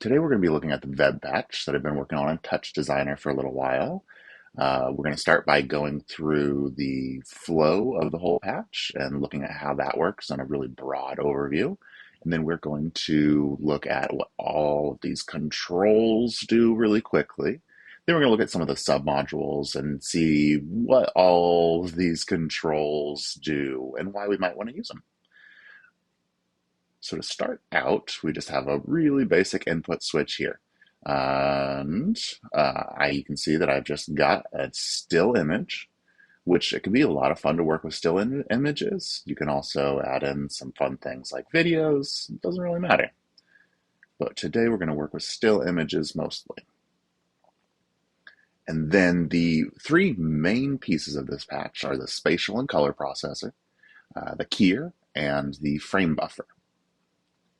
Today we're going to be looking at the VVeb patch that I've been working on in Touch Designer for a little while. We're going to start by going through the flow of the whole patch and looking at how that works on a really broad overview. And then we're going to look at what all of these controls do really quickly. Then we're going to look at some of the submodules and see what all of these controls do and why we might want to use them. So to start out, we just have a really basic input switch here. And you can see that I've just got a still image, which it can be a lot of fun to work with still images. You can also add in some fun things like videos. It doesn't really matter. But today we're going to work with still images mostly. And then the three main pieces of this patch are the spatial and color processor, the keyer, and the frame buffer.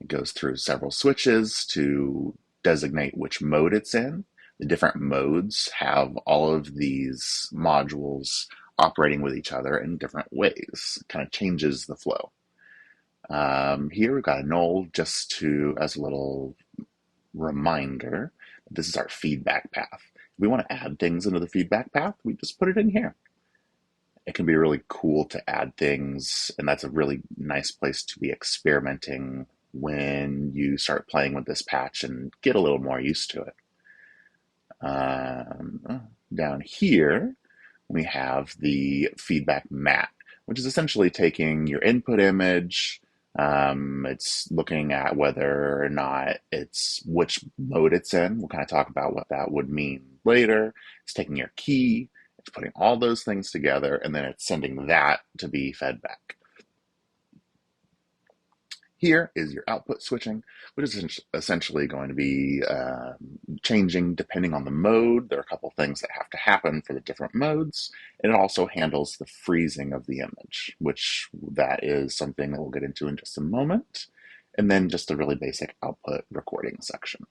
It goes through several switches to designate which mode it's in. The different modes have all of these modules operating with each other in different ways. It kind of changes the flow. Here we've got a null just as a little reminder. This is our feedback path. If we want to add things into the feedback path, we just put it in here. It can be really cool to add things, and that's a really nice place to be experimenting when you start playing with this patch and get a little more used to it. Down here, we have the feedback mat, which is essentially taking your input image. It's looking at whether or not which mode it's in. We'll kind of talk about what that would mean later. It's taking your key, it's putting all those things together, and then it's sending that to be fed back. Here is your output switching, which is essentially going to be changing depending on the mode. There are a couple things that have to happen for the different modes, and it also handles the freezing of the image, which that is something that we'll get into in just a moment, and then just a really basic output recording section.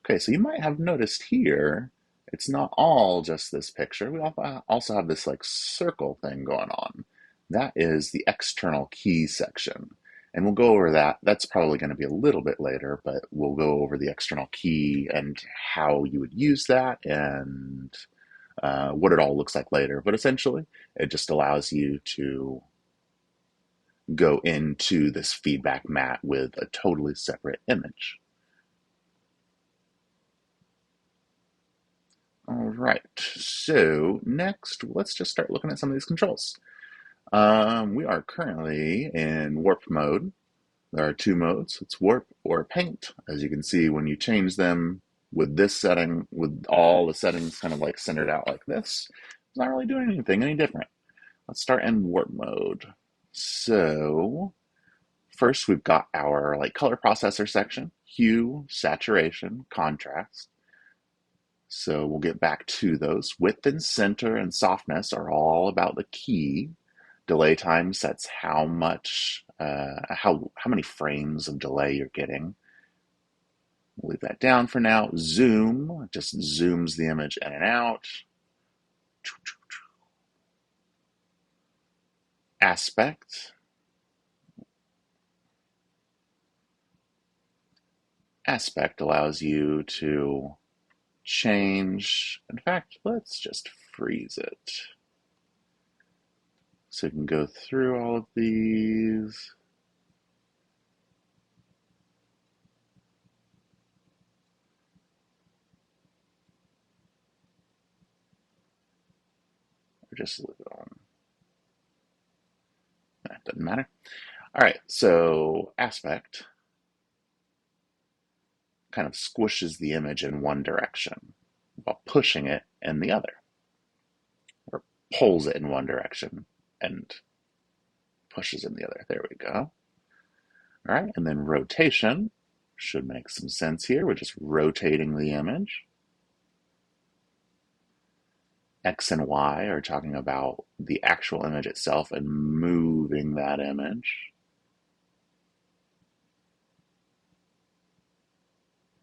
Okay, so you might have noticed here, it's not all just this picture. We also have this like circle thing going on. That is the external key section. And we'll go over that. That's probably going to be a little bit later, but we'll go over the external key and how you would use that and what it all looks like later. But essentially, it just allows you to go into this feedback mat with a totally separate image. All right, so next, let's just start looking at some of these controls. We are currently in warp mode. There are two modes. It's warp or paint. As you can see, when you change them with this setting, with all the settings kind of like centered out like this, it's not really doing anything any different. Let's start in warp mode. So first we've got our like color processor section, hue, saturation, contrast. So we'll get back to those. Width and center and softness are all about the key. Delay time sets how many frames of delay you're getting. We'll leave that down for now. Zoom just zooms the image in and out. Aspect. Aspect allows you to change. In fact, let's just freeze it. So you can go through all of these. Or just leave it on. That doesn't matter. All right, so aspect kind of squishes the image in one direction while pushing it in the other, or pulls it in one direction and pushes in the other. There we go. All right, and then rotation should make some sense here. We're just rotating the image. X and Y are talking about the actual image itself and moving that image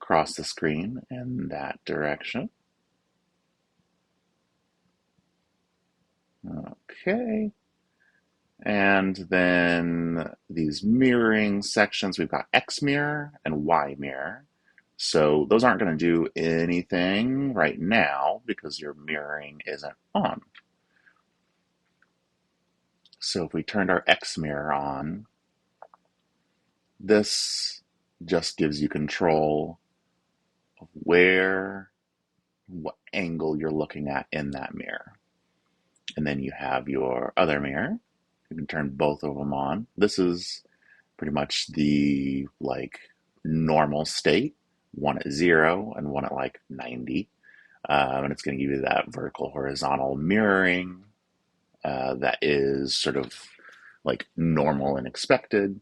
across the screen in that direction. Okay. And then these mirroring sections, we've got X mirror and Y mirror. So those aren't going to do anything right now because your mirroring isn't on. So if we turned our X mirror on, this just gives you control of what angle you're looking at in that mirror. And then you have your other mirror. You can turn both of them on. This is pretty much the like normal state, one at 0 and one at like 90. And it's going to give you that vertical horizontal mirroring that is sort of like normal and expected.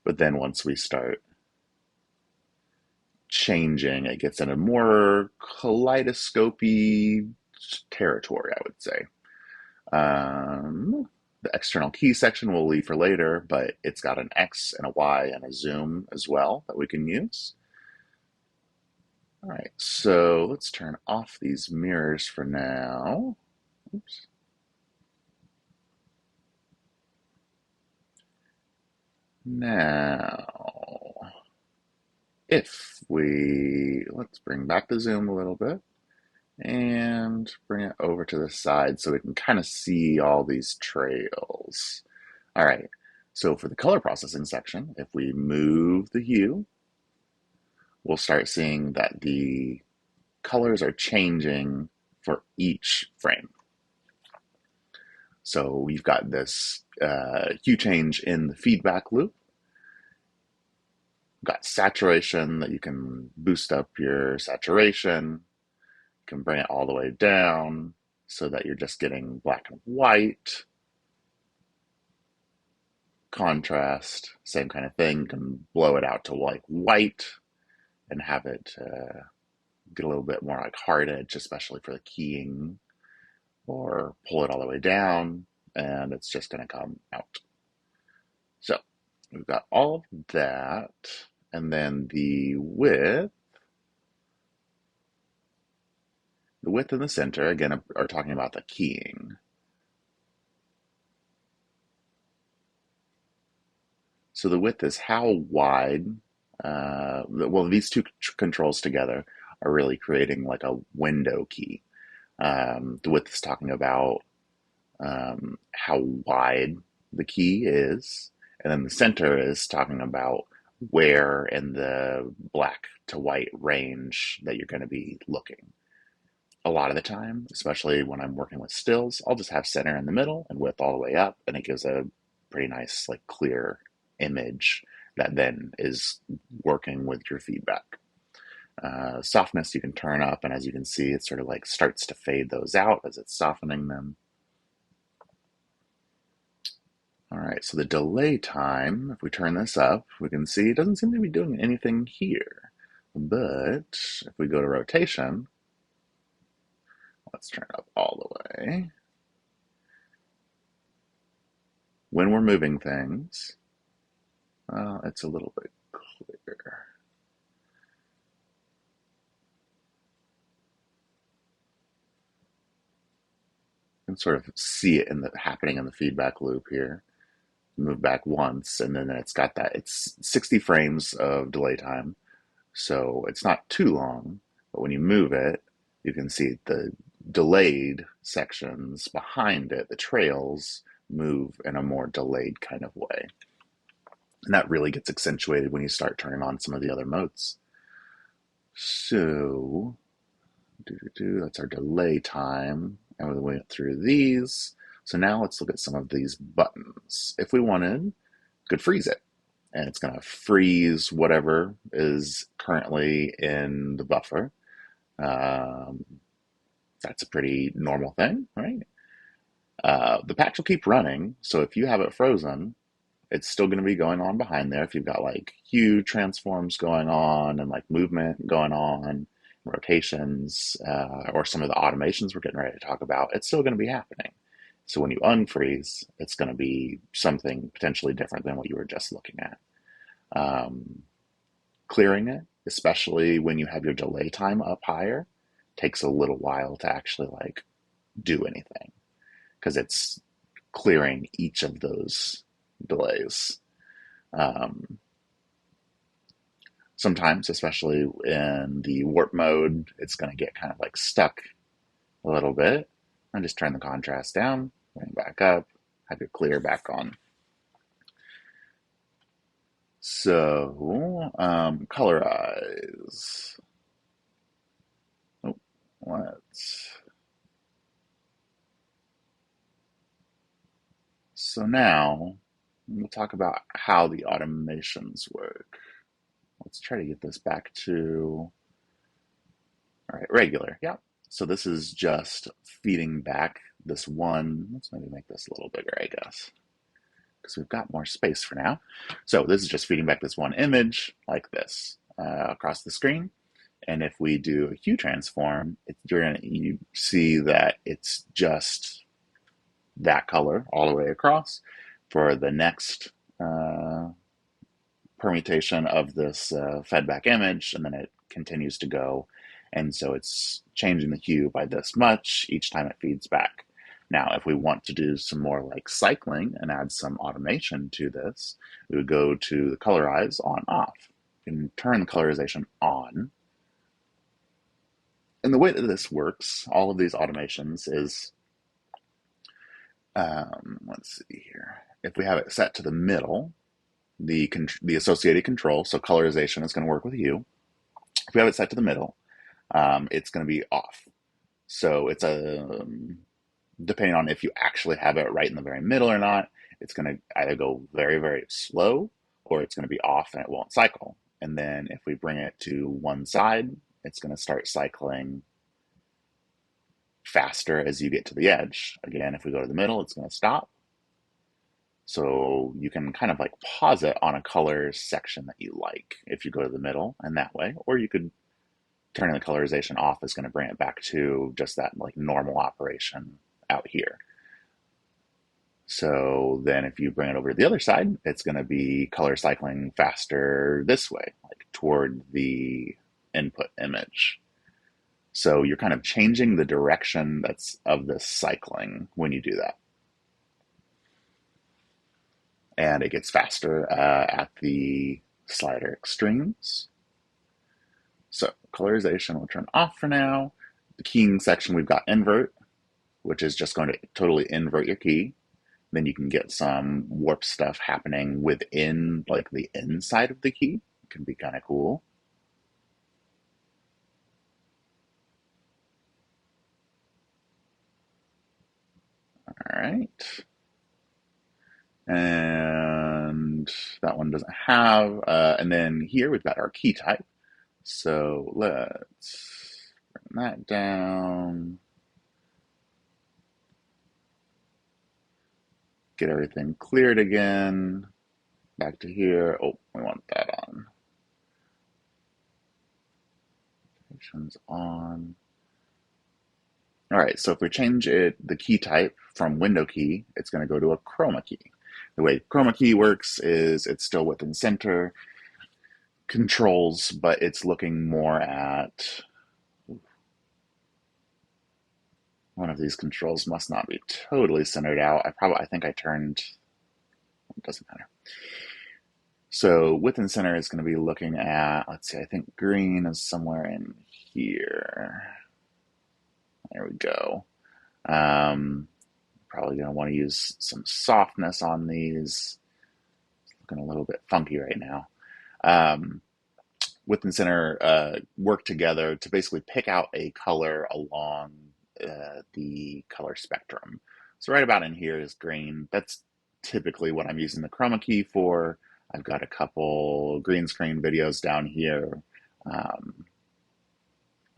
But then once we start changing, it gets into more kaleidoscopy territory, I would say. The external key section we'll leave for later, but it's got an X and a Y and a zoom as well that we can use. All right, so let's turn off these mirrors for now. Oops. Now, let's bring back the zoom a little bit and bring it over to the side so we can kind of see all these trails. All right, so for the color processing section, if we move the hue, we'll start seeing that the colors are changing for each frame. So we've got this hue change in the feedback loop. We've got saturation that you can boost up your saturation. You can bring it all the way down so that you're just getting black and white. Contrast, same kind of thing. You can blow it out to like white and have it get a little bit more like hard edge, especially for the keying, or pull it all the way down and it's just going to come out. So we've got all of that, and then the width and the center, again, are talking about the keying. So the width is how wide, well, these two controls together are really creating like a window key. The width is talking about how wide the key is, and then the center is talking about where in the black to white range that you're going to be looking. A lot of the time, especially when I'm working with stills, I'll just have center in the middle and width all the way up, and it gives a pretty nice, like, clear image that then is working with your feedback. Softness you can turn up, and as you can see, it sort of like starts to fade those out as it's softening them. All right, so the delay time, if we turn this up, we can see it doesn't seem to be doing anything here. But if we go to rotation, let's turn it up all the way. When we're moving things, it's a little bit clearer. You can sort of see it happening in the feedback loop here. Move back once, and then it's got that. It's 60 frames of delay time, so it's not too long. But when you move it, you can see the delayed sections behind it, the trails, move in a more delayed kind of way. And that really gets accentuated when you start turning on some of the other modes. So, that's our delay time. And we went through these. So now let's look at some of these buttons. If we wanted, could freeze it. And it's going to freeze whatever is currently in the buffer. That's a pretty normal thing, right? The patch will keep running. So if you have it frozen, it's still going to be going on behind there. If you've got like hue transforms going on and like movement going on, rotations, or some of the automations we're getting ready to talk about, it's still going to be happening. So when you unfreeze, it's going to be something potentially different than what you were just looking at. Clearing it, especially when you have your delay time up higher, takes a little while to actually like do anything because it's clearing each of those delays. Sometimes, especially in the warp mode, it's going to get kind of like stuck a little bit. And just turn the contrast down, bring it back up, have your clear back on. So, colorize. Oh, let's. So now we'll talk about how the automations work. Let's try to get this back to, all right, regular. Yeah. So this is just feeding back this one. Let's maybe make this a little bigger, I guess, because we've got more space for now. So this is just feeding back this one image like this across the screen. And if we do a hue transform, you see that it's just that color all the way across. For the next permutation of this fedback image, and then it continues to go. And so it's changing the hue by this much each time it feeds back. Now, if we want to do some more like cycling and add some automation to this, we would go to the colorize on off and turn the colorization on. And the way that this works, all of these automations is, let's see here. If we have it set to the middle, the associated control, so colorization is going to work with hue. If we have it set to the middle, it's going to be off. So it's depending on if you actually have it right in the very middle or not, it's going to either go very, very slow or it's going to be off and it won't cycle. And then if we bring it to one side, it's going to start cycling faster as you get to the edge. Again, if we go to the middle, it's going to stop. So you can kind of like pause it on a color section that you like if you go to the middle and that way, or you could turn the colorization off is going to bring it back to just that like normal operation out here. So then if you bring it over to the other side, it's going to be color cycling faster this way, like toward the input image. So you're kind of changing the direction that's of this cycling when you do that. And it gets faster at the slider extremes. So colorization will turn off for now. The keying section, we've got invert, which is just going to totally invert your key. Then you can get some warp stuff happening within like the inside of the key. It can be kind of cool. All right. And that one doesn't have, and then here we've got our key type. So let's bring that down. Get everything cleared again. Back to here. Oh, we want that on. On. All right, so if we change the key type from window key, it's going to go to a chroma key. The way chroma key works is it's still within center controls, but it's looking more at one of these controls must not be totally centered out. I think I turned, it doesn't matter. So within center is going to be looking at, let's see, I think green is somewhere in here. There we go. Probably going to want to use some softness on these. It's looking a little bit funky right now. Within center work together to basically pick out a color along the color spectrum. So right about in here is green. That's typically what I'm using the chroma key for. I've got a couple green screen videos down here.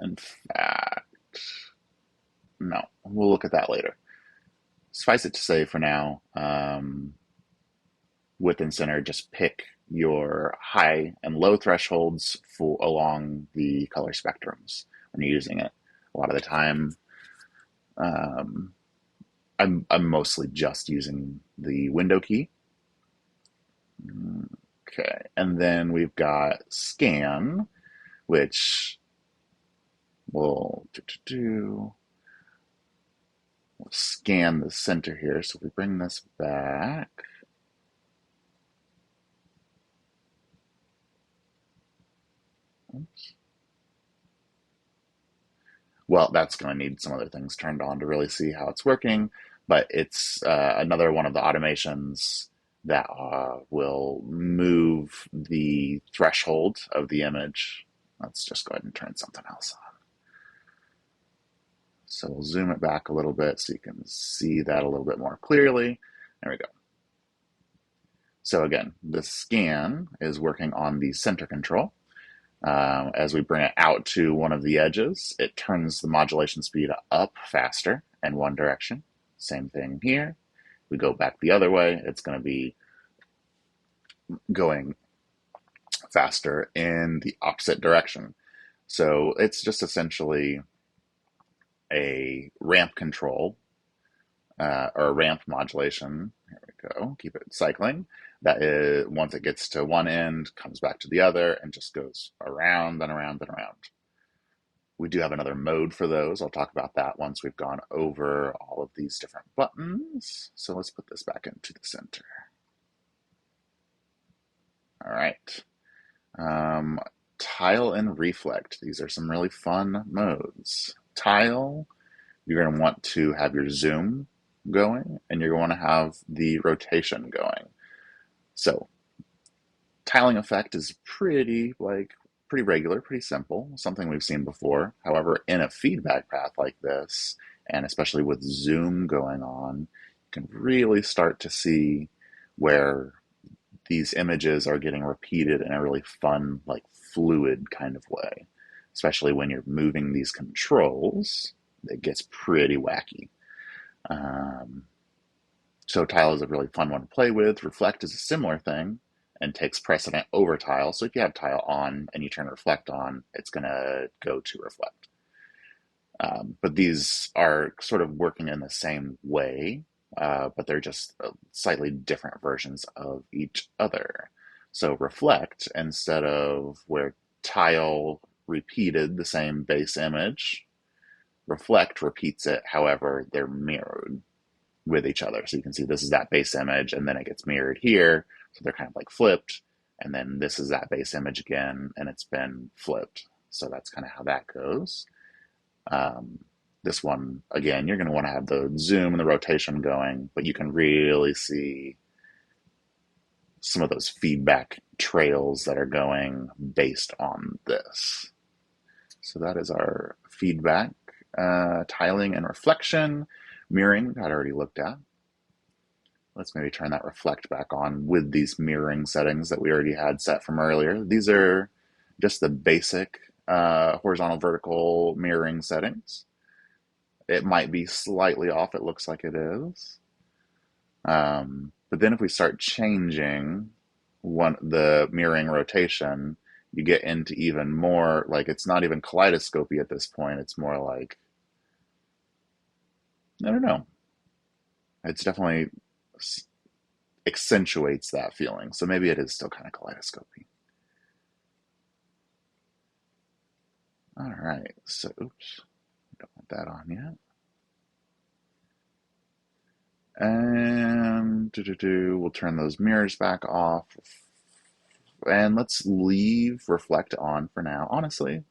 In fact, no, we'll look at that later. Suffice it to say for now, within center, just pick your high and low thresholds along the color spectrums when you're using it. A lot of the time, I'm mostly just using the window key. Okay, and then we've got scan, which will we'll scan the center here. So if we bring this back, Well, that's going to need some other things turned on to really see how it's working, but it's another one of the automations that will move the threshold of the image. Let's just go ahead and turn something else on. So we'll zoom it back a little bit so you can see that a little bit more clearly. There we go. So again, the scan is working on the center control. As we bring it out to one of the edges, it turns the modulation speed up faster in one direction. Same thing here. We go back the other way, it's going to be going faster in the opposite direction. So it's just essentially a ramp control or ramp modulation. Here we go. Keep it cycling. That is, once it gets to one end, comes back to the other and just goes around and around and around. We do have another mode for those. I'll talk about that once we've gone over all of these different buttons. So let's put this back into the center. All right. Tile and reflect. These are some really fun modes. Tile, you're going to want to have your zoom going, and you're going to have the rotation going. So tiling effect is pretty regular, pretty simple, something we've seen before. However, in a feedback path like this, and especially with zoom going on, you can really start to see where these images are getting repeated in a really fun, like fluid kind of way. Especially when you're moving these controls, it gets pretty wacky. So tile is a really fun one to play with. Reflect is a similar thing and takes precedent over tile. So if you have tile on and you turn reflect on, it's going to go to reflect. But these are sort of working in the same way, but they're just slightly different versions of each other. So reflect, instead of where tile repeated the same base image, reflect repeats it, however, they're mirrored with each other. So you can see this is that base image, and then it gets mirrored here. So they're kind of like flipped. And then this is that base image again, and it's been flipped. So that's kind of how that goes. This one, again, you're going to want to have the zoom and the rotation going, but you can really see some of those feedback trails that are going based on this. So that is our feedback, tiling and reflection. Mirroring, I'd already looked at. Let's maybe turn that reflect back on with these mirroring settings that we already had set from earlier. These are just the basic horizontal vertical mirroring settings. It might be slightly off, it looks like it is. But then if we start changing the mirroring rotation, you get into even more, like it's not even kaleidoscopy at this point, it's more like, I don't know. It's definitely accentuates that feeling. So maybe it is still kind of kaleidoscopy. All right, so oops, don't want that on yet. And we'll turn those mirrors back off. And let's leave reflect on for now. Honestly,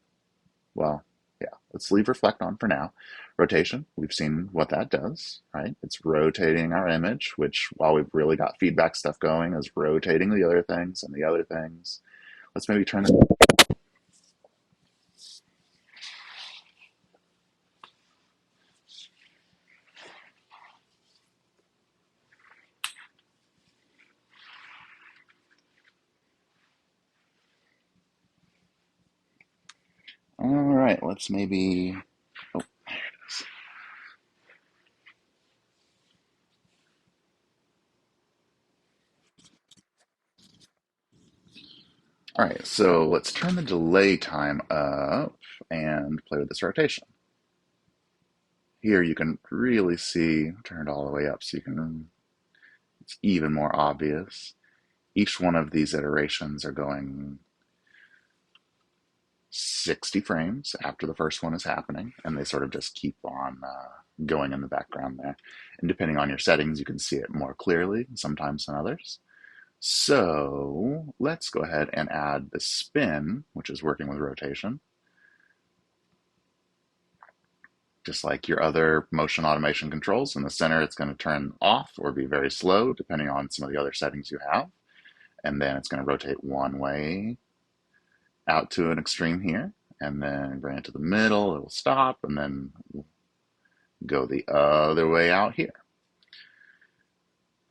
well, yeah, let's leave reflect on for now. Rotation, we've seen what that does, right? It's rotating our image, which while we've really got feedback stuff going, is rotating the other things and the other things. Let's maybe turn it. All right, let's maybe, oh, there it is. All right, so let's turn the delay time up and play with this rotation. Here you can really see, turn it all the way up so you can, it's even more obvious. Each one of these iterations are going 60 frames after the first one is happening, and they sort of just keep on going in the background there. And depending on your settings, you can see it more clearly sometimes than others. So let's go ahead and add the spin, which is working with rotation. Just like your other motion automation controls, in the center it's going to turn off or be very slow depending on some of the other settings you have. And then it's going to rotate one way out to an extreme here, and then bring it to the middle, it'll stop, and then go the other way out here.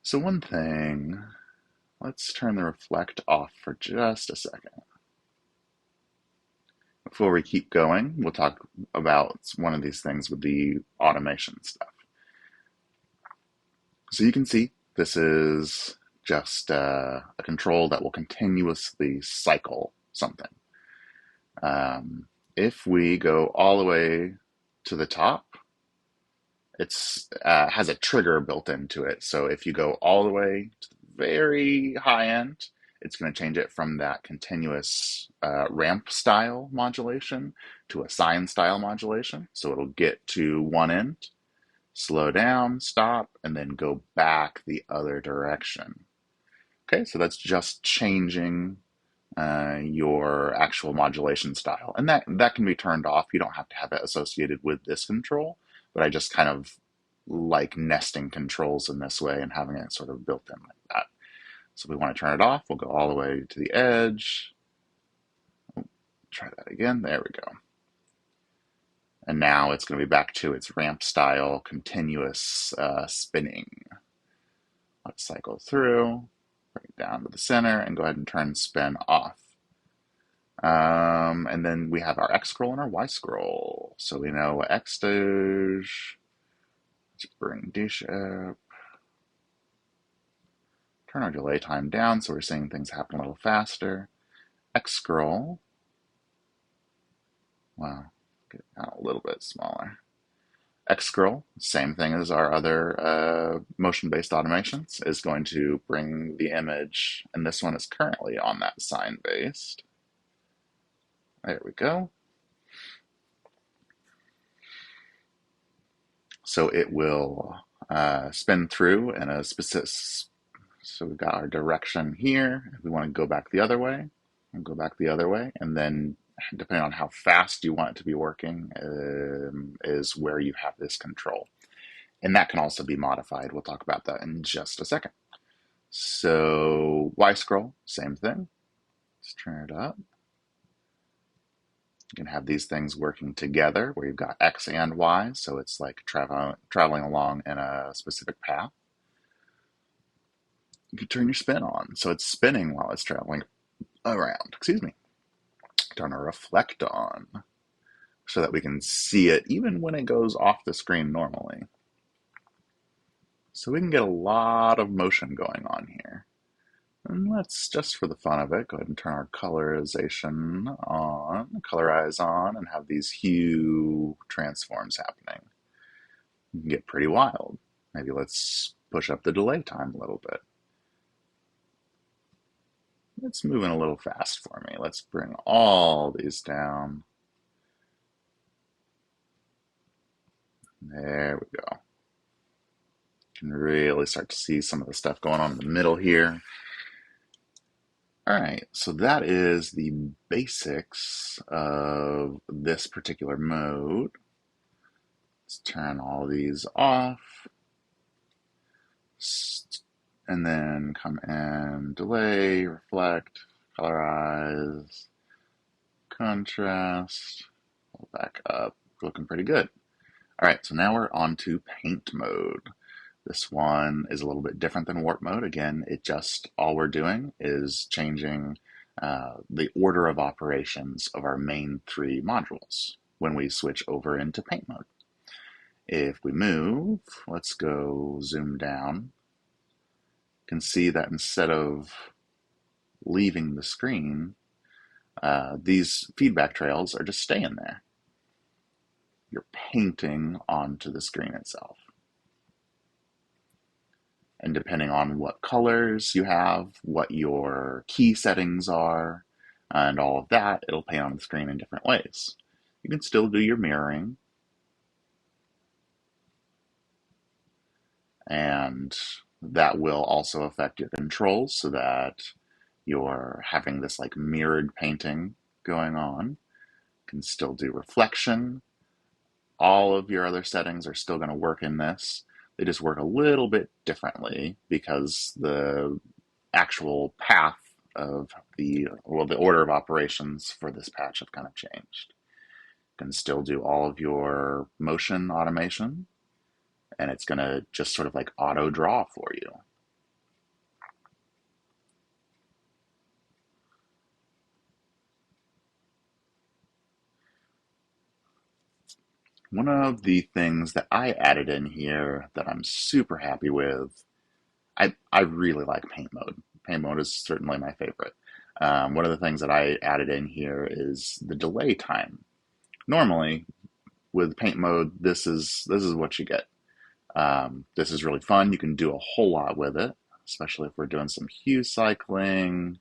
So one thing, let's turn the reflect off for just a second. Before we keep going, we'll talk about one of these things with the automation stuff. So you can see this is just a control that will continuously cycle something. If we go all the way to the top, it's has a trigger built into it. So if you go all the way to the very high end, it's going to change it from that continuous ramp style modulation to a sine style modulation. So it'll get to one end, slow down, stop, and then go back the other direction. Okay, so that's just changing your actual modulation style. And that can be turned off. You don't have to have it associated with this control, but I just kind of like nesting controls in this way and having it sort of built in like that. So we want to turn it off. We'll go all the way to the edge. Try that again. There we go. And now it's going to be back to its ramp style continuous spinning. Let's cycle through, bring it down to the center, and go ahead and turn spin off. And then we have our X scroll and our Y scroll. So we know what X does. Let's bring dish up. Turn our delay time down so we're seeing things happen a little faster. X scroll. Wow, get it down a little bit smaller. X scroll, same thing as our other motion-based automations, is going to bring the image, and this one is currently on that sine-based. There we go. So it will spin through in a specific, so we've got our direction here. If we want to go back the other way, we'll go back the other way, and then depending on how fast you want it to be working is where you have this control. And that can also be modified. We'll talk about that in just a second. So Y scroll, same thing. Let's turn it up. You can have these things working together where you've got X and Y, so it's like traveling along in a specific path. You can turn your spin on, so it's spinning while it's traveling around. Excuse me. Turn a reflect on so that we can see it even when it goes off the screen normally. So we can get a lot of motion going on here. And let's, just for the fun of it, go ahead and turn our colorization on, colorize on, and have these hue transforms happening. You can get pretty wild. Maybe let's push up the delay time a little bit. It's moving a little fast for me. Let's bring all these down. There we go. You can really start to see some of the stuff going on in the middle here. All right, so that is the basics of this particular mode. Let's turn all these off. And then come in, delay, reflect, colorize, contrast, pull back up, looking pretty good. All right, so now we're on to paint mode. This one is a little bit different than warp mode. Again, all we're doing is changing the order of operations of our main three modules when we switch over into paint mode. If we move, let's go zoom down. You can see that instead of leaving the screen, these feedback trails are just staying there. You're painting onto the screen itself. And depending on what colors you have, what your key settings are, and all of that, it'll paint on the screen in different ways. You can still do your mirroring. And that will also affect your controls so that you're having this like mirrored painting going on. You can still do reflection. All of your other settings are still going to work in this. They just work a little bit differently because the actual path of the order of operations for this patch have kind of changed. You can still do all of your motion automation, and it's going to just sort of like auto draw for you. One of the things that I added in here that I'm super happy with, I really like paint mode. Paint mode is certainly my favorite. One of the things that I added in here is the delay time. Normally, with paint mode, this is what you get. This is really fun. You can do a whole lot with it, especially if we're doing some hue cycling,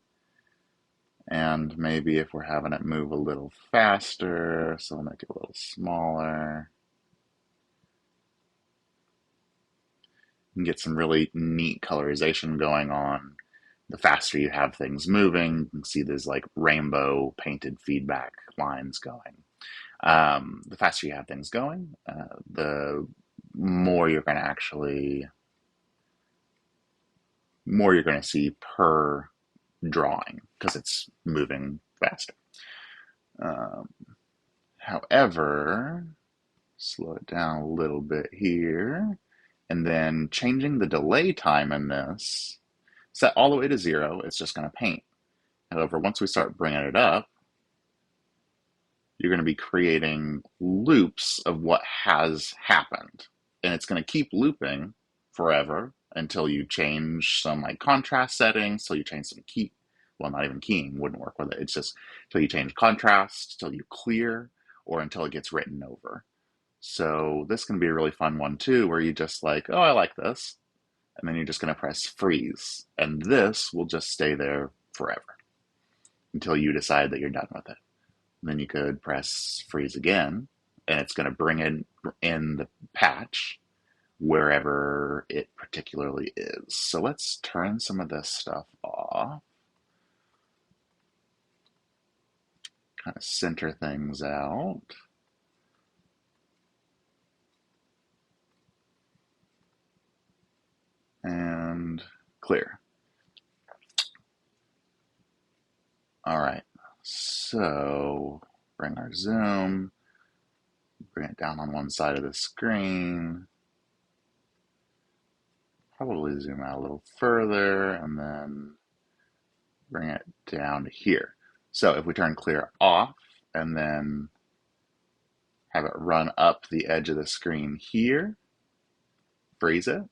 and maybe if we're having it move a little faster, so we'll make it a little smaller. You can get some really neat colorization going on. The faster you have things moving, you can see there's like rainbow painted feedback lines going. The faster you have things going, the more you're going to actually, more you're going to see per drawing because it's moving faster. Um, However, slow it down a little bit here, and then changing the delay time in this, set all the way to 0, it's just going to paint. However, once we start bringing it up, you're going to be creating loops of what has happened. And it's going to keep looping forever until you change some like contrast settings, till you change some key. Well, not even keying wouldn't work with it. It's just till you change contrast, till you clear, or until it gets written over. So this can be a really fun one too, where you just like, oh, I like this. And then you're just going to press freeze. And this will just stay there forever until you decide that you're done with it. Then you could press freeze again, and it's going to bring in the patch wherever it particularly is. So let's turn some of this stuff off. Kind of center things out. And clear. All right, so bring our zoom, bring it down on one side of the screen, probably zoom out a little further, and then bring it down to here. So if we turn clear off and then have it run up the edge of the screen here, freeze it,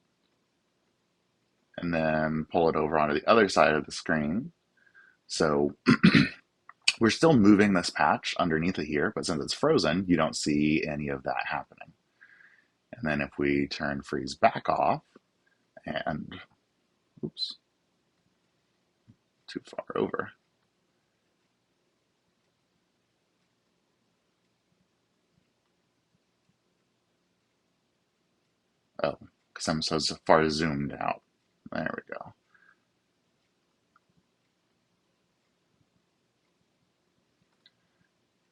and then pull it over onto the other side of the screen. So we're still moving this patch underneath it here, but since it's frozen, you don't see any of that happening. And then if we turn freeze back off and, oops, too far over. Oh, because I'm so far zoomed out. There we go.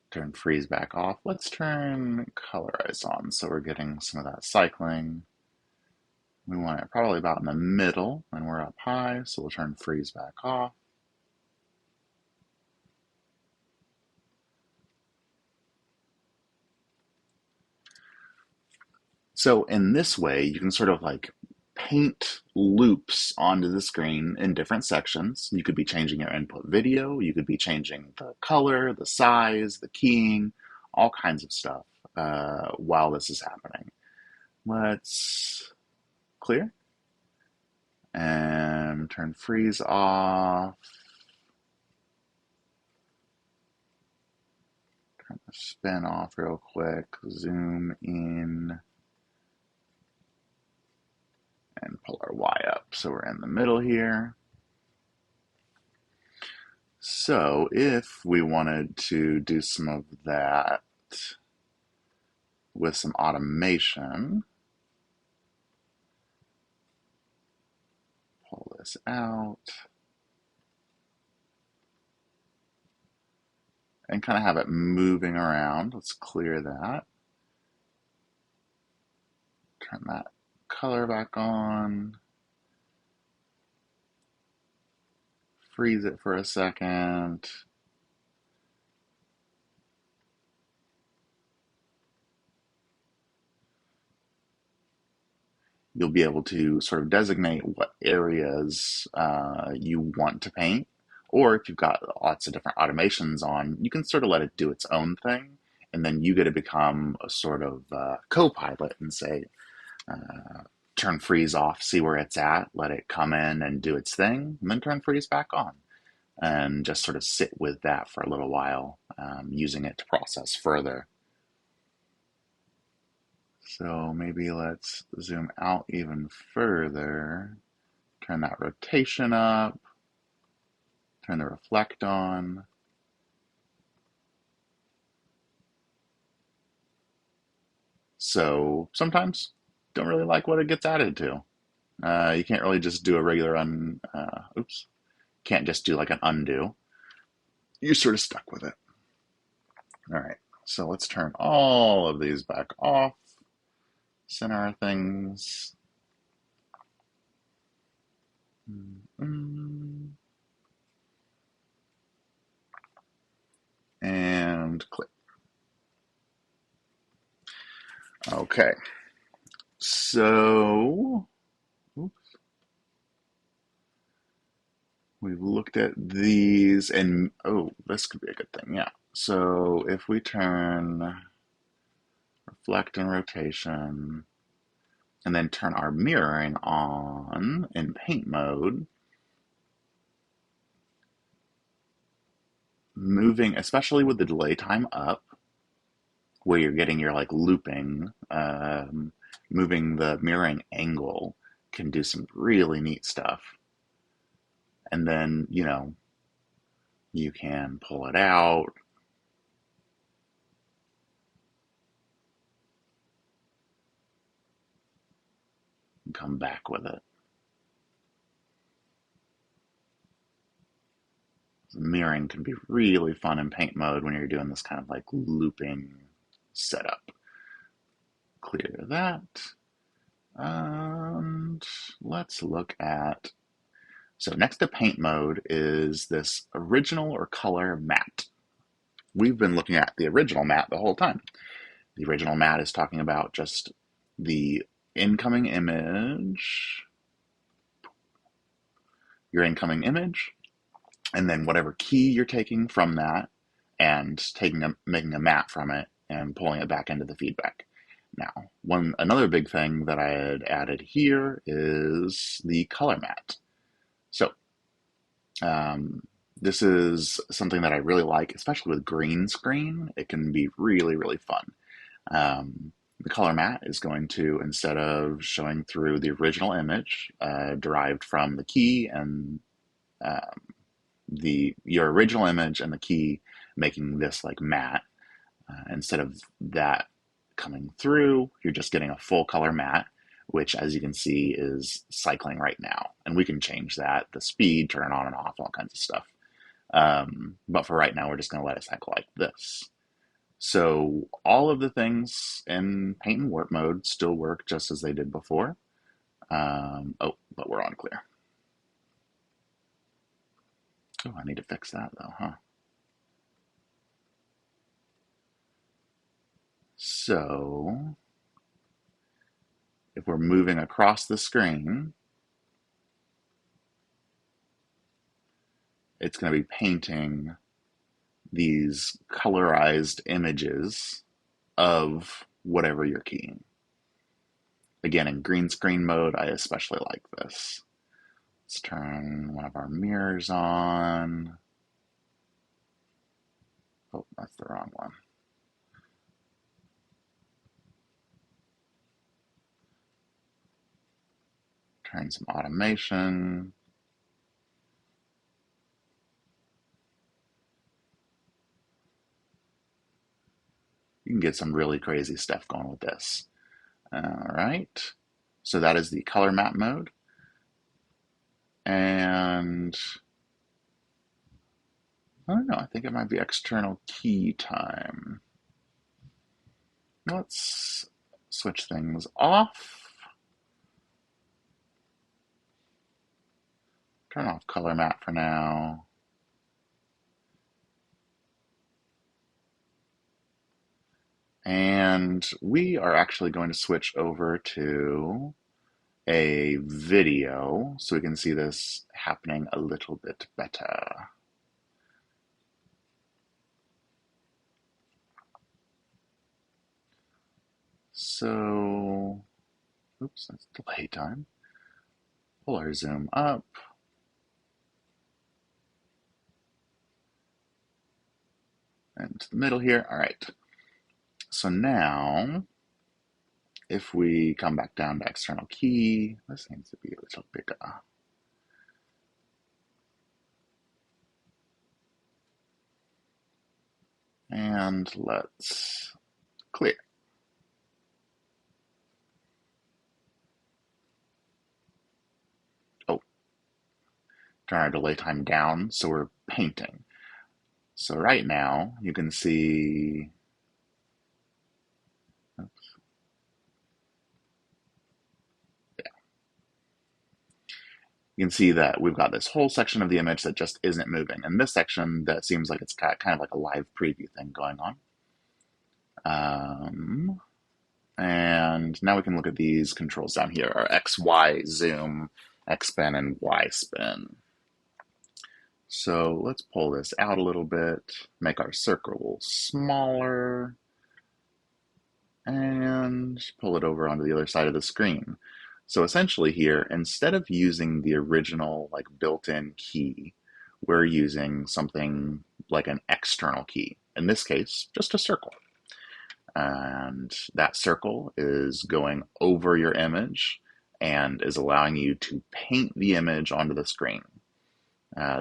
Turn freeze back off. Let's turn colorize on so we're getting some of that cycling. We want it probably about in the middle and we're up high, so we'll turn freeze back off. So in this way, you can sort of like paint loops onto the screen in different sections. You could be changing your input video, you could be changing the color, the size, the keying, all kinds of stuff while this is happening. Let's clear and turn freeze off. Turn the spin off real quick, zoom in, and pull our Y up so we're in the middle here. So if we wanted to do some of that with some automation, pull this out and kind of have it moving around. Let's clear that. Turn that color back on. Freeze it for a second. You'll be able to sort of designate what areas you want to paint. Or if you've got lots of different automations on, you can sort of let it do its own thing. And then you get to become a sort of co-pilot and say, turn freeze off, see where it's at, let it come in and do its thing, and then turn freeze back on. And just sort of sit with that for a little while, using it to process further. So maybe let's zoom out even further, turn that rotation up, turn the reflect on. So sometimes don't really like what it gets added to. You can't really just do a regular can't just do like an undo. You're sort of stuck with it. All right, so let's turn all of these back off, center our things. And click. Okay, so we've looked at these, and oh, this could be a good thing, yeah. So if we turn reflect and rotation, and then turn our mirroring on in paint mode, moving, especially with the delay time up, where you're getting your like looping, moving the mirroring angle can do some really neat stuff. And then, you can pull it out. And come back with it. Mirroring can be really fun in paint mode when you're doing this kind of like looping setup. Clear that. And let's look at, so next to paint mode is this original or color matte. We've been looking at the original matte the whole time. The original matte is talking about just the incoming image, your incoming image, and then whatever key you're taking from that and making a matte from it and pulling it back into the feedback. Now, another big thing that I had added here is the color matte. So, this is something that I really like, especially with green screen. It can be really, really fun. The color matte is going to, instead of showing through the original image derived from the key and your original image and the key making this like matte, instead of that coming through, you're just getting a full color matte, which as you can see is cycling right now. And we can change that, the speed, turn it on and off, all kinds of stuff. But for right now, we're just going to let it cycle like this. So all of the things in paint and warp mode still work just as they did before. But we're on clear. Oh, I need to fix that though, huh? So if we're moving across the screen, it's going to be painting these colorized images of whatever you're keying. Again, in green screen mode, I especially like this. Let's turn one of our mirrors on. Oh, that's the wrong one. Turn some automation. You can get some really crazy stuff going with this. All right, so that is the color matte mode. And I don't know, I think it might be external key time. Let's switch things off. Turn off color map for now. And we are actually going to switch over to a video so we can see this happening a little bit better. So, oops, that's delay time. Pull our zoom up. And to the middle here. All right. So now, if we come back down to external key, this needs to be a little bigger. And let's clear. Oh, turn our delay time down so we're painting. So right now you can see, oops, yeah, you can see that we've got this whole section of the image that just isn't moving. And this section that seems like it's got kind of like a live preview thing going on. And now we can look at these controls down here, our X, Y, zoom, X spin, and Y spin. So let's pull this out a little bit, make our circle smaller, and pull it over onto the other side of the screen. So essentially here, instead of using the original like built-in key, we're using something like an external key. In this case, just a circle. And that circle is going over your image and is allowing you to paint the image onto the screen.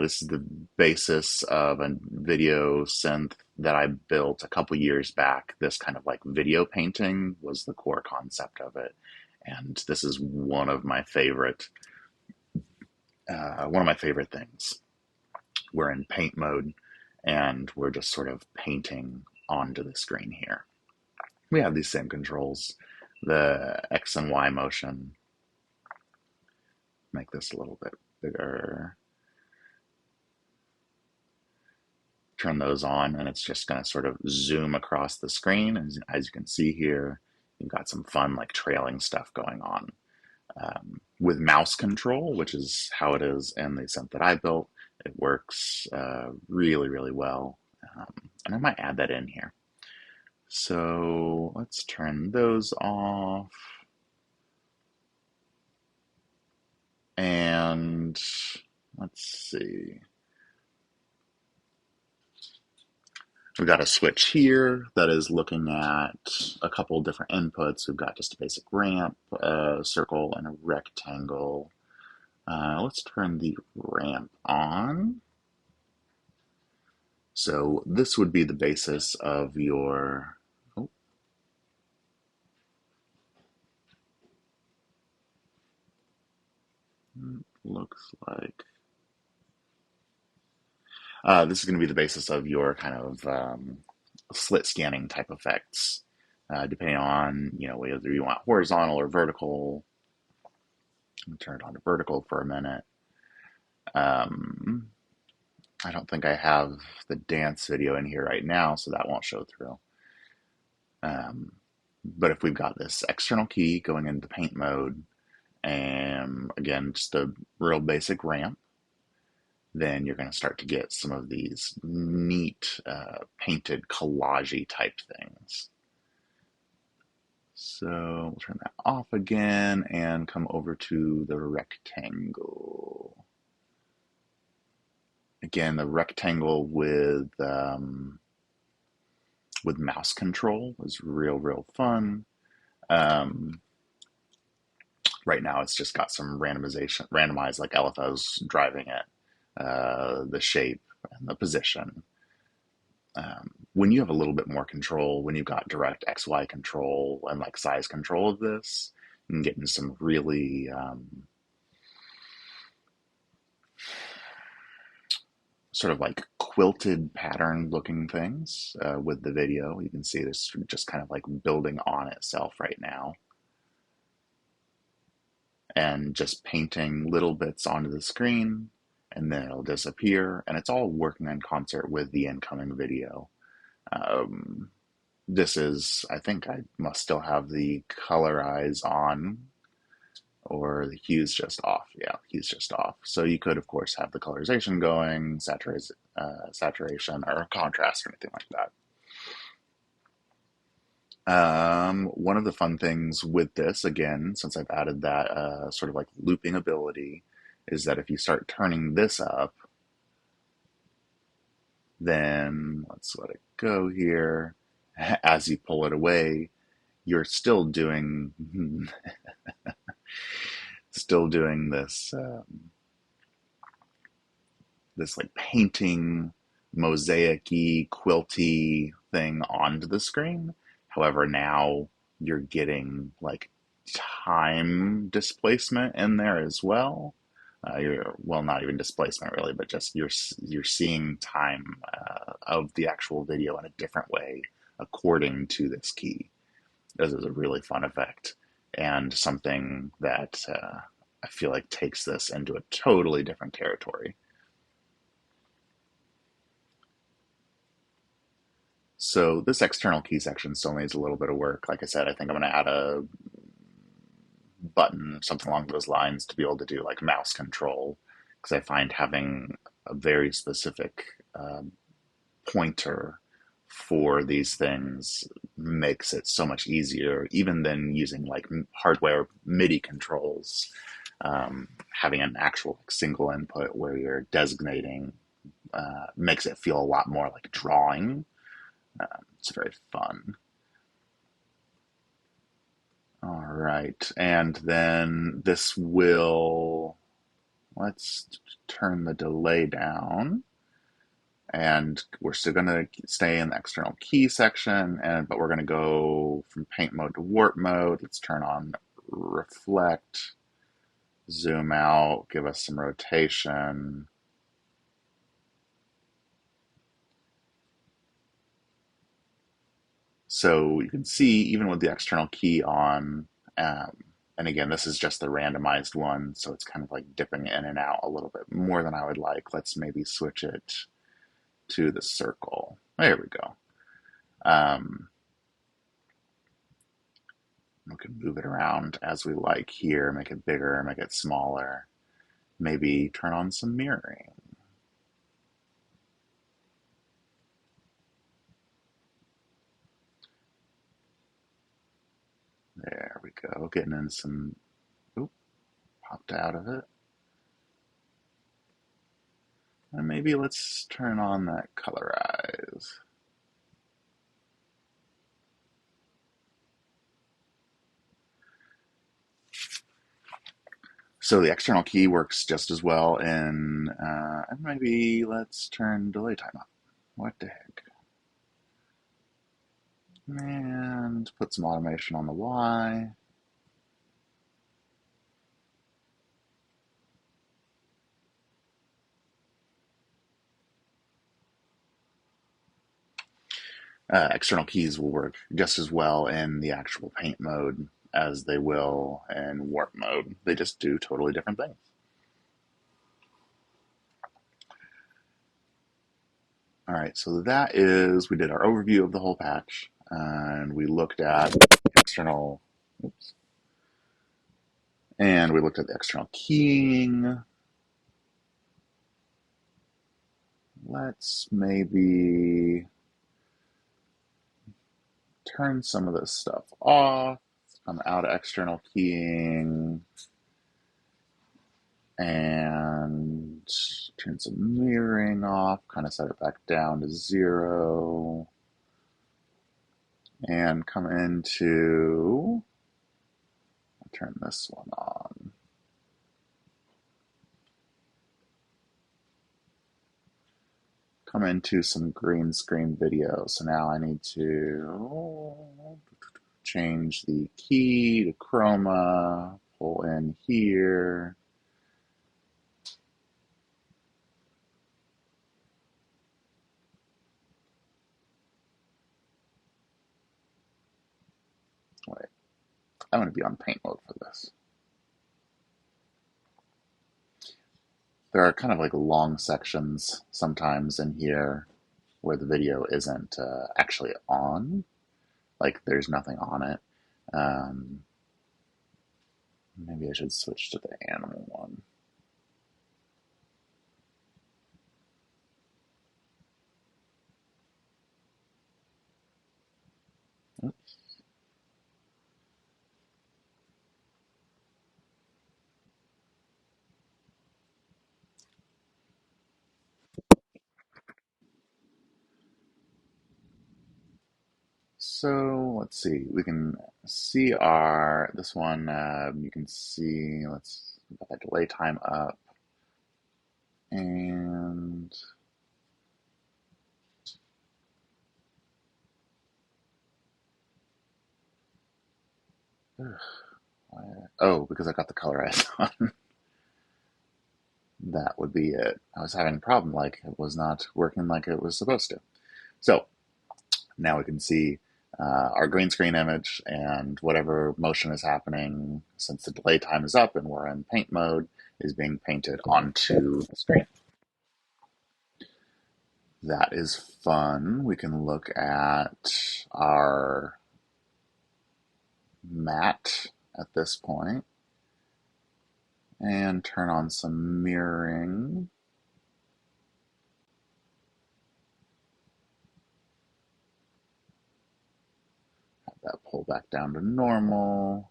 This is the basis of a video synth that I built a couple years back. This kind of like video painting was the core concept of it. And this is one of my favorite things. We're in paint mode and we're just sort of painting onto the screen here. We have these same controls, the X and Y motion. Make this a little bit bigger. Turn those on and it's just going to sort of zoom across the screen. And as you can see here, you've got some fun like trailing stuff going on. With mouse control, which is how it is in the synth that I built, it works really, really well. And I might add that in here. So let's turn those off. And let's see. We've got a switch here that is looking at a couple different inputs. We've got just a basic ramp, a circle, and a rectangle. Let's turn the ramp on. So this would be the basis of your, looks like, this is going to be the basis of your kind of slit scanning type effects, depending on, whether you want horizontal or vertical. Let me turn it on to vertical for a minute. I don't think I have the dance video in here right now, so that won't show through. But if we've got this external key going into paint mode, and again, just a real basic ramp, then you're going to start to get some of these neat painted collage-y type things. So we'll turn that off again and come over to the rectangle. Again, the rectangle with mouse control is real fun. Right now it's just got some randomized like LFOs driving it, the shape and the position. When you have a little bit more control, when you've got direct XY control and like size control of this, you can get into some really sort of like quilted pattern looking things with the video. You can see this just kind of like building on itself right now and just painting little bits onto the screen, and then it'll disappear, and it's all working in concert with the incoming video. Um, this is, I think I must still have the colorize on, or the hue's just off. Yeah, hue's just off. So you could, of course, have the colorization going, saturation, or contrast, or anything like that. One of the fun things with this, again, since I've added that sort of like looping ability, is that if you start turning this up, then let's let it go here. As you pull it away, you're still doing this this like painting, mosaic-y, quilty thing onto the screen. However, now you're getting like time displacement in there as well. You're well, not even displacement really, but just you're seeing time of the actual video in a different way according to this key. This is a really fun effect and something that I feel like takes this into a totally different territory. So this external key section still needs a little bit of work. Like I said, I think I'm going to add a button, something along those lines, to be able to do like mouse control, because I find having a very specific pointer for these things makes it so much easier, even than using like hardware MIDI controls. Having an actual single input where you're designating makes it feel a lot more like drawing. It's very fun. All right, and then this will, let's turn the delay down, and we're still going to stay in the external key section, but we're going to go from paint mode to warp mode. Let's turn on reflect, zoom out, give us some rotation. So you can see, even with the external key on, and again, this is just the randomized one, so it's kind of like dipping in and out a little bit more than I would like. Let's maybe switch it to the circle. There we go. We can move it around as we like here, make it bigger, make it smaller, maybe turn on some mirroring. There we go, getting in some, oop, popped out of it. And maybe let's turn on that colorize. So the external key works just as well in, maybe let's turn delay time up. What the heck? And put some automation on the Y. External keys will work just as well in the actual paint mode as they will in warp mode. They just do totally different things. All right, so that is, we did our overview of the whole patch, and we looked at external, oops, and we looked at the external keying. Let's maybe turn some of this stuff off, come out of external keying, and turn some mirroring off, kind of set it back down to 0, and come into, I'll turn this one on. Come into some green screen video. So now I need to change the key to chroma, pull in here. Wait, I want to be on paint mode for this. There are kind of like long sections sometimes in here where the video isn't actually on, like there's nothing on it. Um, Maybe I should switch to the animal one. Oops. So let's see. We can see this one. You can see. Let's put that delay time up, and oh, because I got the colorize on. That would be it. I was having a problem, like it was not working like it was supposed to. So now we can see our green screen image and whatever motion is happening since the delay time is up and we're in paint mode is being painted onto the screen. That is fun. We can look at our mat at this point and turn on some mirroring. Have that pull back down to normal.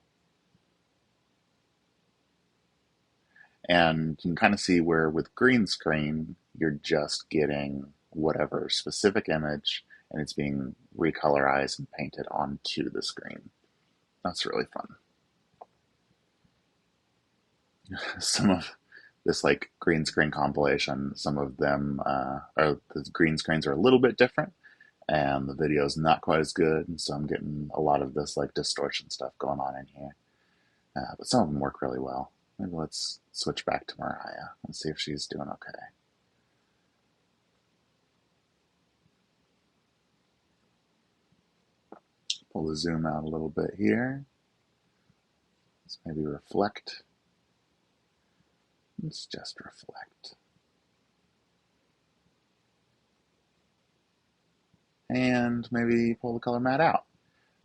And you can kind of see where with green screen, you're just getting whatever specific image and it's being recolorized and painted onto the screen. That's really fun. Some of this like green screen compilation, some of them the green screens are a little bit different and the video is not quite as good. And so I'm getting a lot of this like distortion stuff going on in here. But some of them work really well. Maybe let's switch back to Mariah and see if she's doing okay. Pull the zoom out a little bit here. Let's maybe reflect. Let's just reflect. And maybe pull the color matte out.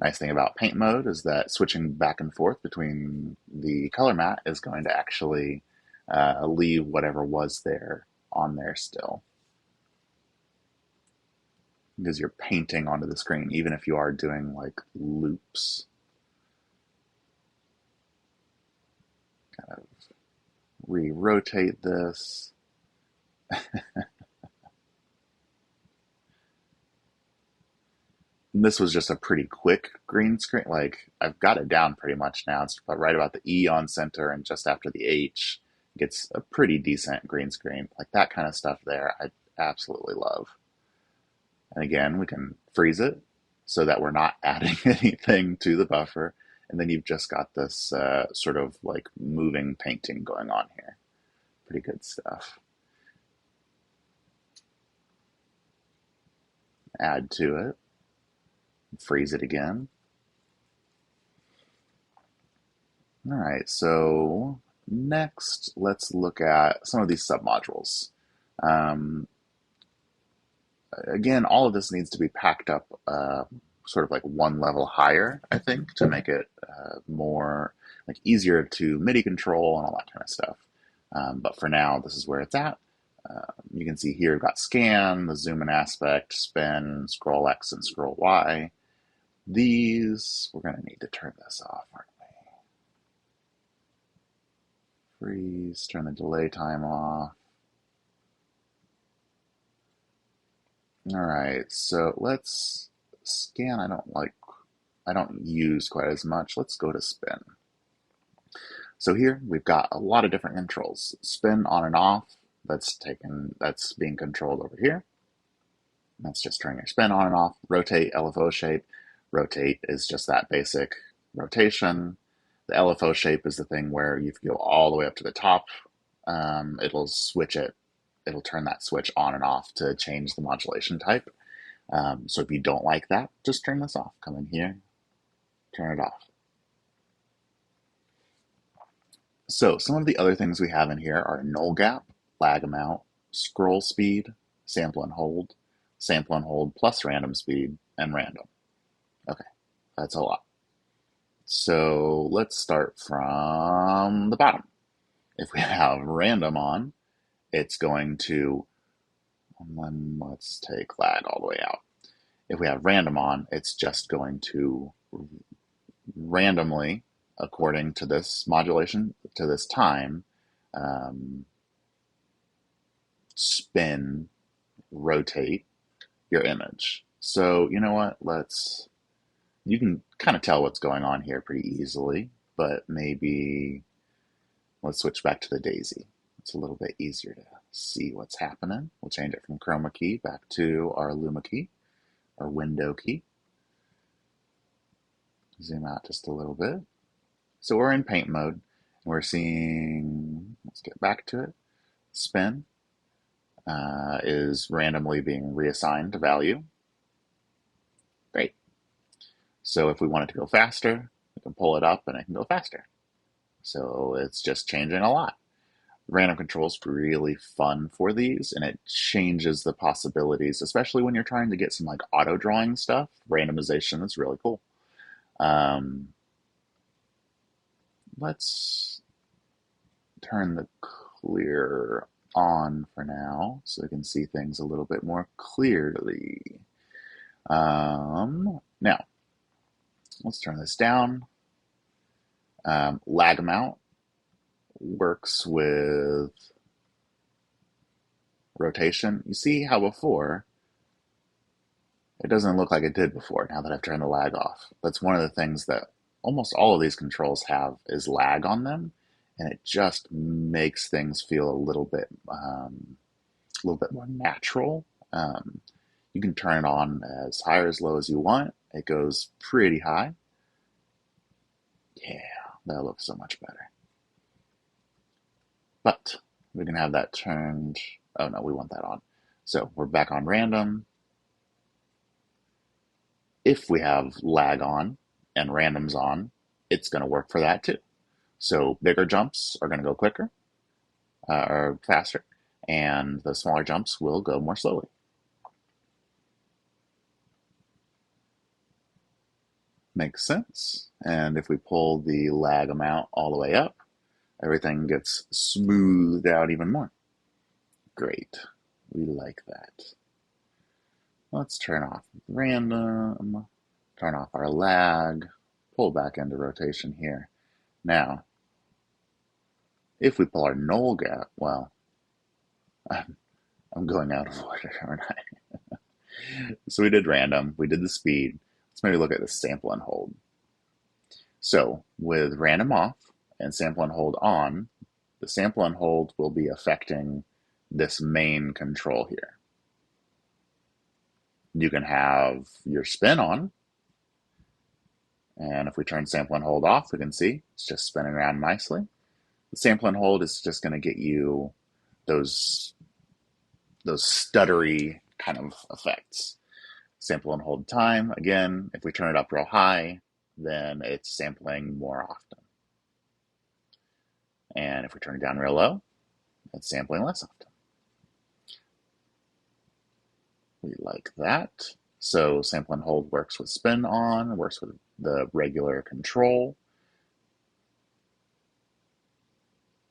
Nice thing about paint mode is that switching back and forth between the color matte is going to actually leave whatever was there on there still. Because you're painting onto the screen, even if you are doing like loops. Kind of re-rotate this. This was just a pretty quick green screen. Like I've got it down pretty much now. It's right about the E on center and just after the H gets a pretty decent green screen. Like that kind of stuff there, I absolutely love. And again, we can freeze it so that we're not adding anything to the buffer. And then you've just got this sort of like moving painting going on here. Pretty good stuff. Add to it. Freeze it again. All right, so next let's look at some of these submodules. Um, Again, all of this needs to be packed up sort of like one level higher, I think, to make it more like easier to MIDI control and all that kind of stuff. But for now, this is where it's at. You can see here we've got scan, the zoom in aspect, spin, scroll X, and scroll Y. These, we're going to need to turn this off, aren't we? Freeze, turn the delay time off. All right, so let's scan. I don't use quite as much. Let's go to spin. So here we've got a lot of different controls. Spin on and off, that's being controlled over here. That's just turning your spin on and off. Rotate, LFO shape. Rotate is just that basic rotation. The LFO shape is the thing where you go all the way up to the top. It'll switch it. It'll turn that switch on and off to change the modulation type. So if you don't like that, just turn this off. Come in here, turn it off. So some of the other things we have in here are null gap, lag amount, scroll speed, sample and hold plus random speed, and random. Okay, that's a lot. So let's start from the bottom. If we have random on, it's going to, let's take lag all the way out. If we have random on, it's just going to randomly, according to this modulation, to this time, spin, rotate your image. So you know what, you can kind of tell what's going on here pretty easily, but maybe let's switch back to the daisy. It's a little bit easier to see what's happening. We'll change it from chroma key back to our luma key, our window key. Zoom out just a little bit. So we're in paint mode. We're seeing, let's get back to it, spin is randomly being reassigned a value. Great. So if we want it to go faster, we can pull it up and it can go faster. So it's just changing a lot. Random control is really fun for these, and it changes the possibilities, especially when you're trying to get some like auto drawing stuff. Randomization is really cool. Let's turn the clear on for now so we can see things a little bit more clearly. Now, let's turn this down. Lag amount works with rotation. You see how before it doesn't look like it did before now that I've turned the lag off. That's one of the things that almost all of these controls have is lag on them, and it just makes things feel a little bit more natural. You can turn it on as high or as low as you want. It goes pretty high. Yeah, that looks so much better. But we can have that turned. Oh no, we want that on. So we're back on random. If we have lag on and randoms on, it's going to work for that too. So bigger jumps are going to go quicker or faster, and the smaller jumps will go more slowly. Makes sense. And if we pull the lag amount all the way up, everything gets smoothed out even more. Great. We like that. Let's turn off random, turn off our lag, pull back into rotation here. Now, if we pull our null gap, well, I'm going out of order, aren't I? So we did random, we did the speed. Let's maybe look at the sample and hold. So with random off and sample and hold on, the sample and hold will be affecting this main control here. You can have your spin on, and if we turn sample and hold off, we can see it's just spinning around nicely. The sample and hold is just going to get you those stuttery kind of effects. Sample and hold time, again, if we turn it up real high, then it's sampling more often. And if we turn it down real low, it's sampling less often. We like that. So sample and hold works with spin on, works with the regular control.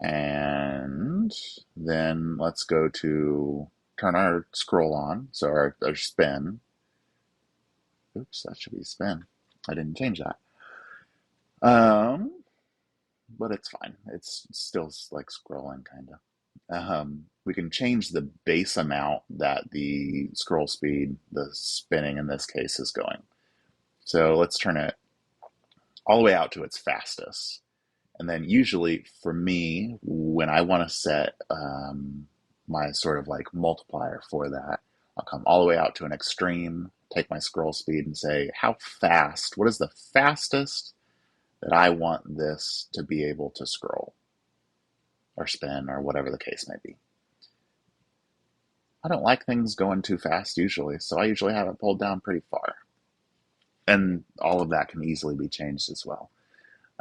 And then let's go to turn our scroll on, so our spin. Oops, that should be spin. I didn't change that. But it's fine. It's still like scrolling, kind of. We can change the base amount that the scroll speed, the spinning in this case, is going. So let's turn it all the way out to its fastest. And then usually for me, when I want to set my sort of like multiplier for that, I'll come all the way out to an extreme, take my scroll speed and say, how fast, what is the fastest that I want this to be able to scroll or spin or whatever the case may be. I don't like things going too fast usually, so I usually have it pulled down pretty far. And all of that can easily be changed as well.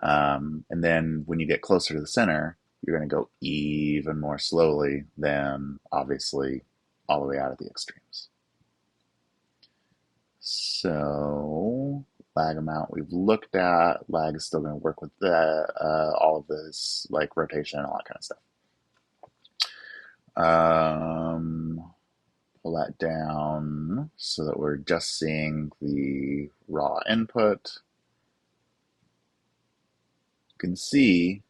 And then when you get closer to the center, you're going to go even more slowly than obviously all the way out at the extremes. So lag amount we've looked at. Lag is still going to work with all of this, like rotation and all that kind of stuff. Pull that down so that we're just seeing the raw input. You can see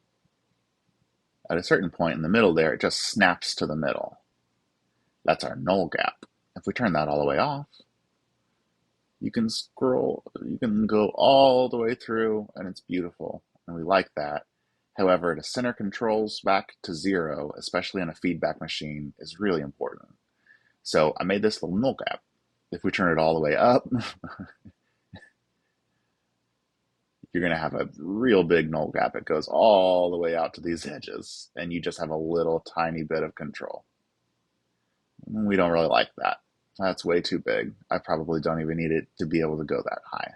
at a certain point in the middle there, it just snaps to the middle. That's our null gap. If we turn that all the way off, you can go all the way through, and it's beautiful, and we like that. However, to center controls back to 0, especially in a feedback machine, is really important. So I made this little null gap. If we turn it all the way up, you're going to have a real big null gap. It goes all the way out to these edges, and you just have a little tiny bit of control. We don't really like that. That's way too big. I probably don't even need it to be able to go that high.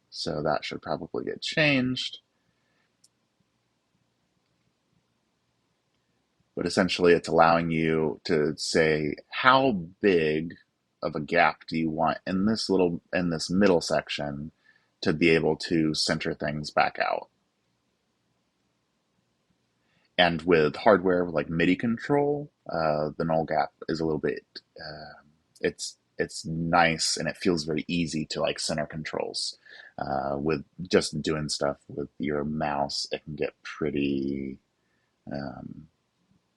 So that should probably get changed. But essentially it's allowing you to say how big of a gap do you want in this middle section to be able to center things back out. And with hardware like MIDI control, the null gap is a little bit, it's nice and it feels very easy to like center controls. With just doing stuff with your mouse, it can get pretty,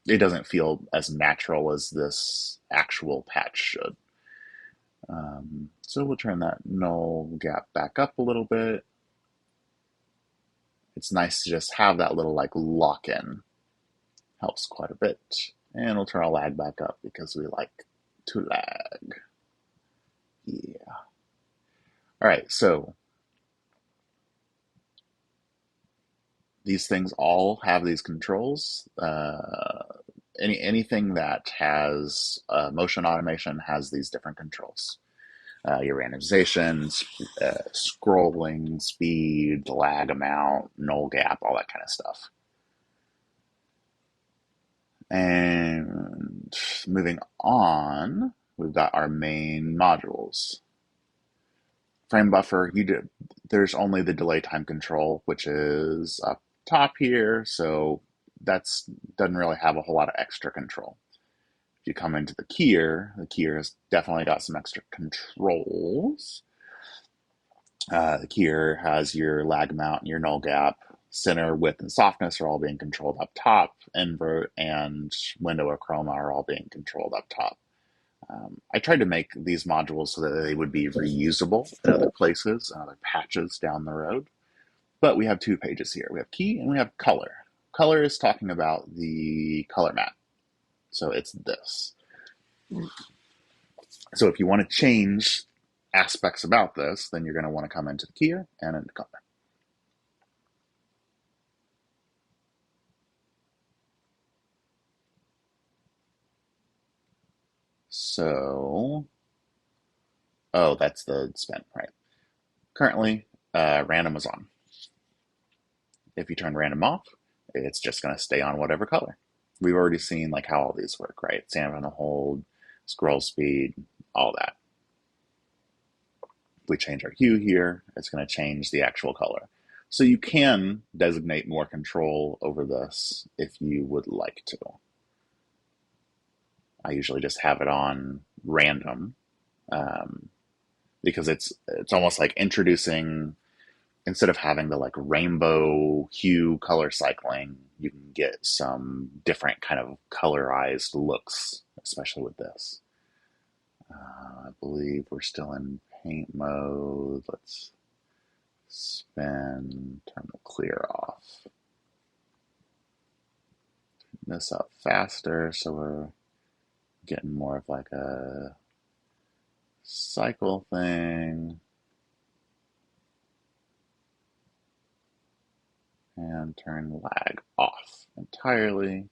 it doesn't feel as natural as this actual patch should. So we'll turn that null gap back up a little bit. It's nice to just have that little like lock-in. Helps quite a bit. And we'll turn our lag back up because we like to lag. Yeah. All right, so these things all have these controls. Anything that has motion automation has these different controls. Your randomization, scrolling, speed, lag amount, null gap, all that kind of stuff. And moving on, we've got our main modules. Frame buffer, there's only the delay time control, which is up top here, so that's doesn't really have a whole lot of extra control. If you come into the keyer has definitely got some extra controls. The keyer has your lag amount and your null gap. Center, width, and softness are all being controlled up top. Invert and window or chroma are all being controlled up top. I tried to make these modules so that they would be reusable in other places and other patches down the road. But we have two pages here. We have key and we have color. Color is talking about the color map. So it's this. So if you want to change aspects about this, then you're going to want to come into the keyer and into color. So, oh, that's the spin, right? Currently, random is on. If you turn random off, it's just going to stay on whatever color. We've already seen like how all these work, right? Sample and hold, scroll speed, all that. If we change our hue here, it's going to change the actual color. So you can designate more control over this if you would like to. I usually just have it on random because it's almost like introducing, instead of having the like rainbow hue color cycling, you can get some different kind of colorized looks, especially with this. I believe we're still in paint mode. Let's spin, turn the clear off. Turn this up faster so we're getting more of like a cycle thing. And turn lag off entirely.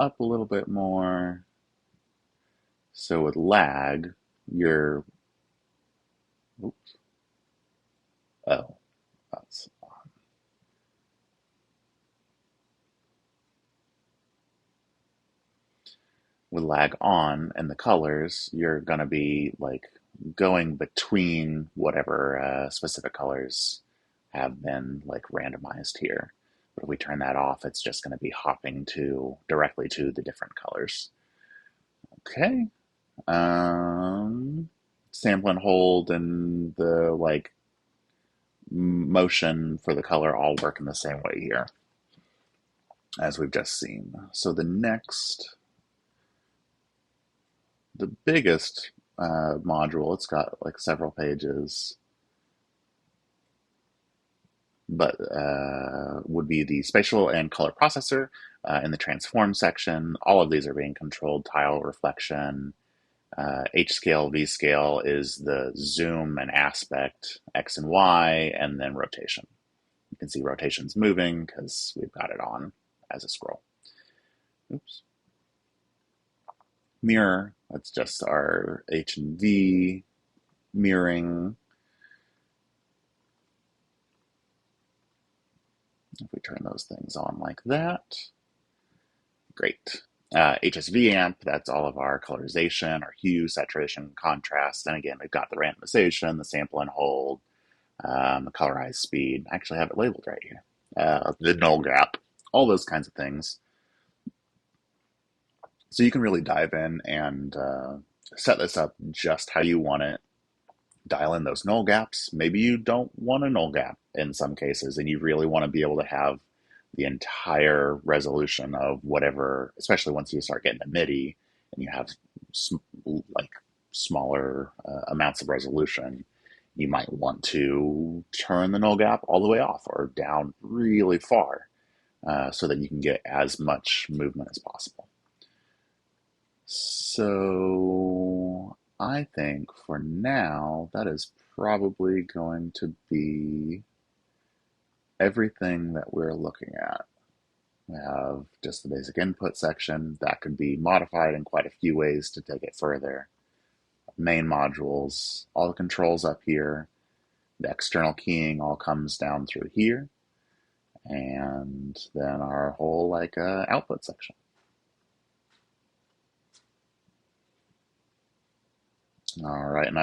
up a little bit more. So with lag, you're, oops, oh, that's with lag on and the colors, you're going to be like going between whatever specific colors have been like randomized here. But if we turn that off, it's just going to be hopping to directly to the different colors. Okay. Sample and hold and the like motion for the color all work in the same way here as we've just seen. So the biggest module, it's got like several pages, but would be the spatial and color processor in the transform section. All of these are being controlled: tile, reflection, H scale, V scale is the zoom and aspect, X and Y, and then rotation. You can see rotation's moving because we've got it on as a scroll. Oops. Mirror, that's just our H and V mirroring. If we turn those things on like that, great. HSV amp, that's all of our colorization, our hue, saturation, contrast. And again, we've got the randomization, the sample and hold, the colorized speed. I actually have it labeled right here. The null gap, all those kinds of things. So you can really dive in and set this up just how you want it. Dial in those null gaps. Maybe you don't want a null gap in some cases, and you really want to be able to have the entire resolution of whatever, especially once you start getting to MIDI and you have like smaller amounts of resolution. You might want to turn the null gap all the way off or down really far so that you can get as much movement as possible. So I think for now, that is probably going to be everything that we're looking at. We have just the basic input section that could be modified in quite a few ways to take it further. Main modules, all the controls up here. The external keying all comes down through here. And then our whole like output section. All right, and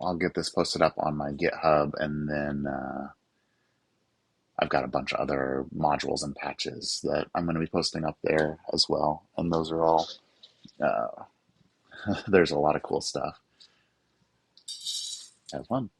I'll get this posted up on my GitHub, and then I've got a bunch of other modules and patches that I'm going to be posting up there as well, and those are all there's a lot of cool stuff. Have fun.